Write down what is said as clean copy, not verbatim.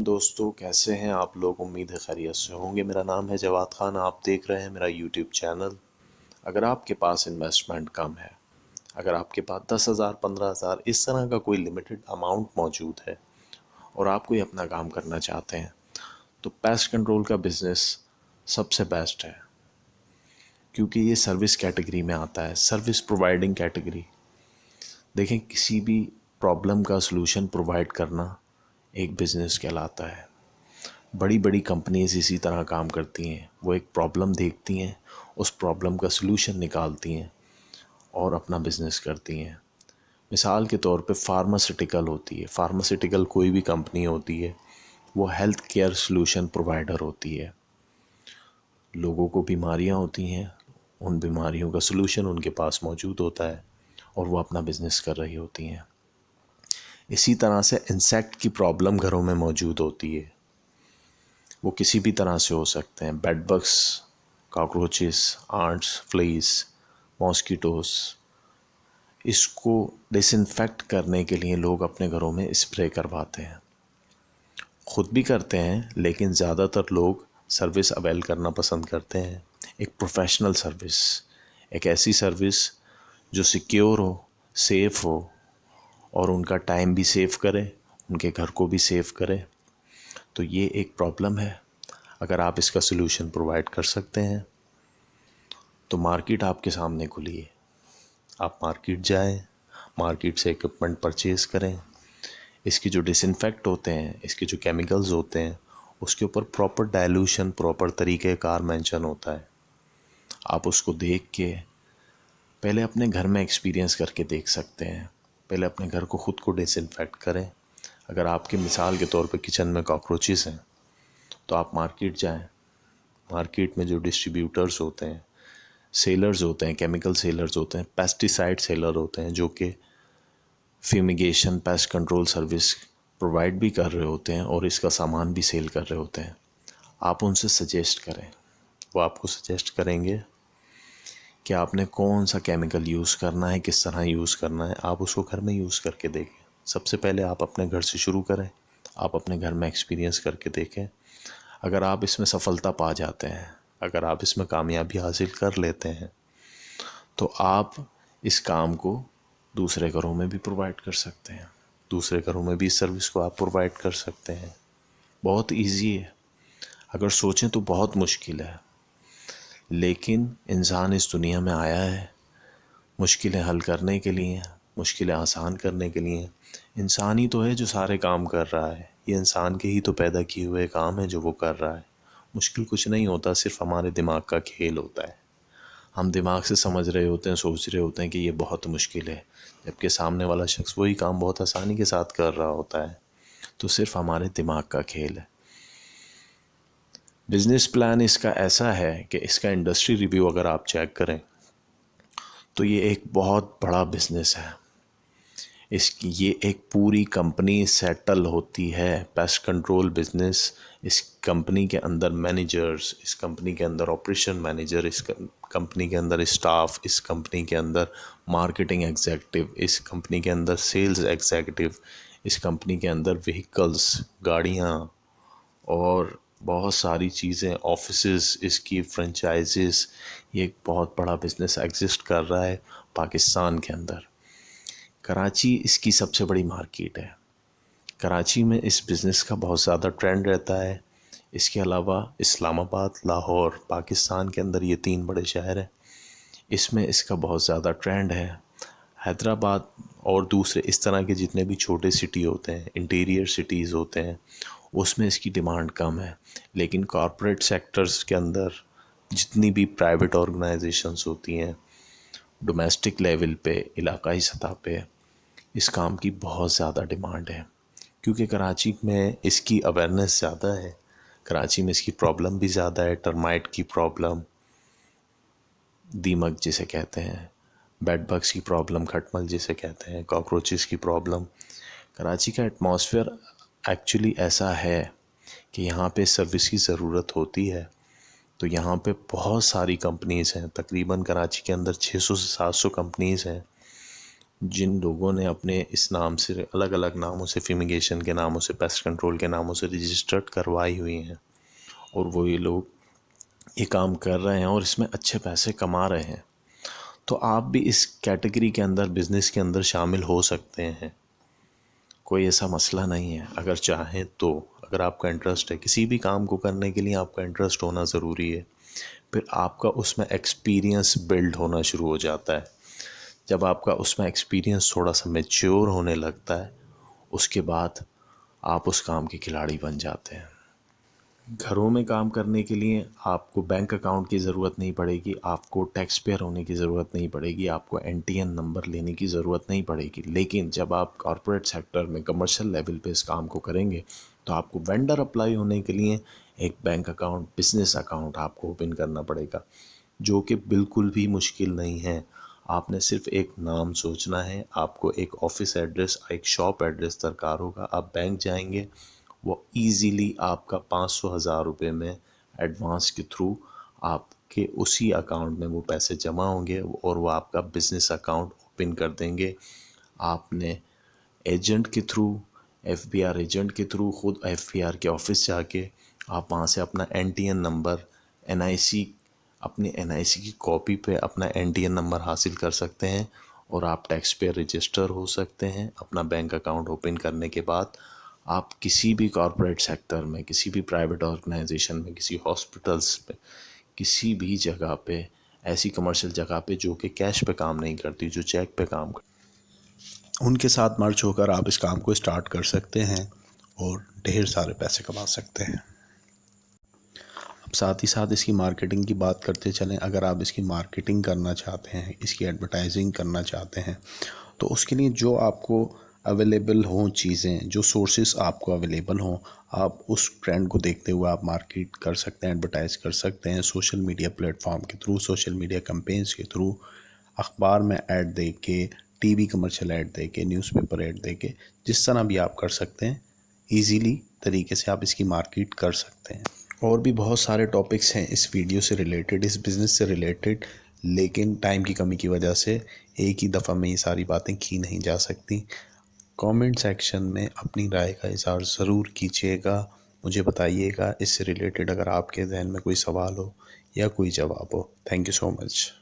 دوستو کیسے ہیں آپ لوگ؟ امید ہے خیریت سے ہوں گے۔ میرا نام ہے جواد خان، آپ دیکھ رہے ہیں میرا یوٹیوب چینل۔ اگر آپ کے پاس انویسٹمنٹ کم ہے، اگر آپ کے پاس 10,000 15,000 اس طرح کا کوئی لمیٹڈ اماؤنٹ موجود ہے اور آپ کوئی اپنا کام کرنا چاہتے ہیں، تو پیسٹ کنٹرول کا بزنس سب سے بیسٹ ہے، کیونکہ یہ سروس کیٹیگری میں آتا ہے، سروس پرووائڈنگ کیٹیگری۔ دیکھیں، کسی بھی پرابلم کا سلوشن پرووائڈ کرنا ایک بزنس کہلاتا ہے۔ بڑی بڑی کمپنیز اسی طرح کام کرتی ہیں، وہ ایک پرابلم دیکھتی ہیں، اس پرابلم کا سلوشن نکالتی ہیں اور اپنا بزنس کرتی ہیں۔ مثال کے طور پہ فارماسیوٹیکل ہوتی ہے، فارماسیوٹیکل کوئی بھی کمپنی ہوتی ہے، وہ ہیلتھ کیئر سلوشن پرووائڈر ہوتی ہے۔ لوگوں کو بیماریاں ہوتی ہیں، ان بیماریوں کا سلوشن ان کے پاس موجود ہوتا ہے اور وہ اپنا بزنس کر رہی ہوتی ہیں۔ اسی طرح سے انسیکٹ کی پرابلم گھروں میں موجود ہوتی ہے، وہ کسی بھی طرح سے ہو سکتے ہیں، bed bugs, cockroaches, ants, flies, mosquitoes. اس کو ڈس انفیکٹ کرنے کے لیے لوگ اپنے گھروں میں اسپرے کرواتے ہیں، خود بھی کرتے ہیں، لیکن زیادہ تر لوگ سروس اویل کرنا پسند کرتے ہیں۔ ایک پروفیشنل سروس، ایک ایسی سروس جو سیکیور ہو، سیف ہو، اور ان کا ٹائم بھی سیو کرے، ان کے گھر کو بھی سیو کرے۔ تو یہ ایک پرابلم ہے۔ اگر آپ اس کا سلوشن پرووائڈ کر سکتے ہیں تو مارکیٹ آپ کے سامنے کھلی ہے۔ آپ مارکیٹ جائیں، مارکیٹ سے اکوپمنٹ پرچیز کریں، اس کی جو ڈس انفیکٹ ہوتے ہیں، اس کے جو کیمیکلز ہوتے ہیں، اس کے اوپر پراپر ڈائلوشن، پراپر طریقہ کار مینشن ہوتا ہے۔ آپ اس کو دیکھ کے پہلے اپنے گھر میں ایکسپیرینس کر کے دیکھ سکتے ہیں، پہلے اپنے گھر کو خود کو ڈس انفیکٹ کریں۔ اگر آپ کی مثال کے طور پہ کچن میں کاکروچز ہیں تو آپ مارکیٹ جائیں، مارکیٹ میں جو ڈسٹریبیوٹرز ہوتے ہیں، سیلرز ہوتے ہیں، کیمیکل سیلرز ہوتے ہیں، پیسٹیسائڈ سیلر ہوتے ہیں، جو کہ fumigation, paste control service provide بھی کر رہے ہوتے ہیں اور اس کا سامان بھی سیل کر رہے ہوتے ہیں۔ آپ ان سے سجیسٹ کریں، وہ آپ کو سجیسٹ کریں گے کہ آپ نے کون سا کیمیکل یوز کرنا ہے، کس طرح یوز کرنا ہے۔ آپ اس کو گھر میں یوز کر کے دیکھیں۔ سب سے پہلے آپ اپنے گھر سے شروع کریں، آپ اپنے گھر میں ایکسپیرینس کر کے دیکھیں۔ اگر آپ اس میں سفلتا پا جاتے ہیں، اگر آپ اس میں کامیابی حاصل کر لیتے ہیں، تو آپ اس کام کو دوسرے گھروں میں بھی پرووائڈ کر سکتے ہیں، دوسرے گھروں میں بھی اس سروس کو آپ پرووائڈ کر سکتے ہیں۔ بہت ایزی ہے، اگر سوچیں تو بہت مشکل ہے، لیکن انسان اس دنیا میں آیا ہے مشکلیں حل کرنے کے لیے، مشکلیں آسان کرنے کے لیے۔ انسان ہی تو ہے جو سارے کام کر رہا ہے، یہ انسان کے ہی تو پیدا کیے ہوئے کام ہے جو وہ کر رہا ہے۔ مشکل کچھ نہیں ہوتا، صرف ہمارے دماغ کا کھیل ہوتا ہے۔ ہم دماغ سے سمجھ رہے ہوتے ہیں، سوچ رہے ہوتے ہیں کہ یہ بہت مشکل ہے، جبکہ سامنے والا شخص وہی کام بہت آسانی کے ساتھ کر رہا ہوتا ہے۔ تو صرف ہمارے دماغ کا کھیل ہے۔ بزنس پلان اس کا ایسا ہے کہ اس کا انڈسٹری ریویو اگر آپ چیک کریں تو یہ ایک بہت بڑا بزنس ہے۔ اس کی یہ ایک پوری کمپنی سیٹل ہوتی ہے، پیسٹ کنٹرول بزنس۔ اس کمپنی کے اندر مینیجرز، اس کمپنی کے اندر آپریشن مینیجر، اس کمپنی کے اندر اسٹاف، اس کمپنی کے اندر مارکیٹنگ ایگزیکٹو، اس کمپنی کے اندر سیلز ایگزیکٹو، اس کمپنی کے اندر وہیکلز، گاڑیاں اور بہت ساری چیزیں، آفیسز، اس کی فرنچائزز۔ یہ ایک بہت بڑا بزنس ایگزسٹ کر رہا ہے پاکستان کے اندر۔ کراچی اس کی سب سے بڑی مارکیٹ ہے۔ کراچی میں اس بزنس کا بہت زیادہ ٹرینڈ رہتا ہے۔ اس کے علاوہ اسلام آباد، لاہور، پاکستان کے اندر یہ 3 بڑے شہر ہیں، اس میں اس کا بہت زیادہ ٹرینڈ ہے۔ حیدرآباد اور دوسرے اس طرح کے جتنے بھی چھوٹے سٹی ہوتے ہیں، انٹیریئر سٹیز ہوتے ہیں، اس میں اس کی ڈیمانڈ کم ہے۔ لیکن کارپوریٹ سیکٹرز کے اندر جتنی بھی پرائیویٹ آرگنائزیشنز ہوتی ہیں، ڈومیسٹک لیول پہ، علاقائی سطح پہ، اس کام کی بہت زیادہ ڈیمانڈ ہے، کیونکہ کراچی میں اس کی اویئرنیس زیادہ ہے۔ کراچی میں اس کی پرابلم بھی زیادہ ہے، ٹرمائٹ کی پرابلم، دیمک جسے کہتے ہیں، بیڈ بگس کی پرابلم، کھٹمل جسے کہتے ہیں، کاکروچز کی پرابلم۔ کراچی کا ایٹماسفیئر ایکچولی ایسا ہے کہ یہاں پہ سروس کی ضرورت ہوتی ہے، تو یہاں پہ بہت ساری کمپنیز ہیں، تقریباً کراچی کے اندر 600 سے 700 کمپنیز ہیں جن لوگوں نے اپنے اس نام سے الگ الگ ناموں سے، فیمیگیشن کے ناموں سے، پیسٹ کنٹرول کے ناموں سے رجسٹرڈ کروائی ہوئی ہیں، اور وہی لوگ یہ کام کر رہے ہیں اور اس میں اچھے پیسے کما رہے ہیں، تو آپ بھی اس کیٹیگری کے اندر، بزنس کے اندر شامل ہو سکتے ہیں۔ کوئی ایسا مسئلہ نہیں ہے، اگر چاہیں تو، اگر آپ کا انٹرسٹ ہے کسی بھی کام کو کرنے کے لیے، آپ کا انٹرسٹ ہونا ضروری ہے، پھر آپ کا اس میں ایکسپیرینس بلڈ ہونا شروع ہو جاتا ہے۔ جب آپ کا اس میں ایکسپیرینس تھوڑا سا میچور ہونے لگتا ہے، اس کے بعد آپ اس کام کے کھلاڑی بن جاتے ہیں۔ گھروں میں کام کرنے کے لیے آپ کو بینک اکاؤنٹ کی ضرورت نہیں پڑے گی، آپ کو ٹیکس پیئر ہونے کی ضرورت نہیں پڑے گی، آپ کو NTN نمبر لینے کی ضرورت نہیں پڑے گی۔ لیکن جب آپ کارپوریٹ سیکٹر میں کمرشل لیول پہ اس کام کو کریں گے تو آپ کو وینڈر اپلائی ہونے کے لیے ایک بینک اکاؤنٹ، بزنس اکاؤنٹ آپ کو اوپن کرنا پڑے گا، جو کہ بالکل بھی مشکل نہیں ہے۔ آپ نے صرف ایک نام سوچنا ہے، آپ کو ایک آفس ایڈریس، ایک شاپ ایڈریس درکار ہوگا، آپ بینک جائیں گے، وہ ایزیلی آپ کا 500,000 روپے میں ایڈوانس کے تھرو آپ کے اسی اکاؤنٹ میں وہ پیسے جمع ہوں گے، اور وہ آپ کا بزنس اکاؤنٹ اوپن کر دیں گے۔ آپ نے ایجنٹ کے تھرو، FBR ایجنٹ کے تھرو، خود FBR کے آفس جا کے آپ وہاں سے اپنا NTN نمبر، NIC، اپنی NIC کی کاپی پہ اپنا NTN نمبر حاصل کر سکتے ہیں، اور آپ ٹیکس پہ رجسٹر ہو سکتے ہیں۔ اپنا بینک اکاؤنٹ اوپن کرنے کے بعد آپ کسی بھی کارپوریٹ سیکٹر میں، کسی بھی پرائیویٹ آرگنائزیشن میں، کسی ہاسپٹلس پہ، کسی بھی جگہ پہ، ایسی کمرشل جگہ پہ جو کہ کیش پہ کام نہیں کرتی، جو چیک پہ کام کرتی، ان کے ساتھ مرج ہو کر آپ اس کام کو اسٹارٹ کر سکتے ہیں اور ڈھیر سارے پیسے کما سکتے ہیں۔ اب ساتھ ہی ساتھ اس کی مارکیٹنگ کی بات کرتے چلیں۔ اگر آپ اس کی مارکیٹنگ کرنا چاہتے ہیں، اس کی ایڈورٹائزنگ کرنا چاہتے ہیں، تو اس کے لیے جو آپ کو اویلیبل ہوں چیزیں، جو سورسز آپ کو اویلیبل ہوں، آپ اس ٹرینڈ کو دیکھتے ہوئے آپ مارکیٹ کر سکتے ہیں، ایڈورٹائز کر سکتے ہیں سوشل میڈیا پلیٹ فارم کے تھرو، سوشل میڈیا کمپینز کے تھرو، اخبار میں ایڈ دے کے، TV کمرشل ایڈ دے کے، نیوز پیپر ایڈ دے کے، جس طرح بھی آپ کر سکتے ہیں، ایزیلی طریقے سے آپ اس کی مارکیٹ کر سکتے ہیں۔ اور بھی بہت سارے ٹاپکس ہیں اس ویڈیو سے ریلیٹڈ، اس بزنس سے ریلیٹڈ، لیکن ٹائم کی کمی کی وجہ سے ایک ہی دفعہ میں یہ ساری باتیں کی نہیں جا سکتی۔ کامنٹ سیکشن میں اپنی رائے کا اظہار ضرور کیجیے گا، مجھے بتائیے گا اس سے ریلیٹڈ اگر آپ کے ذہن میں کوئی سوال ہو یا کوئی جواب ہو۔ Thank you so much.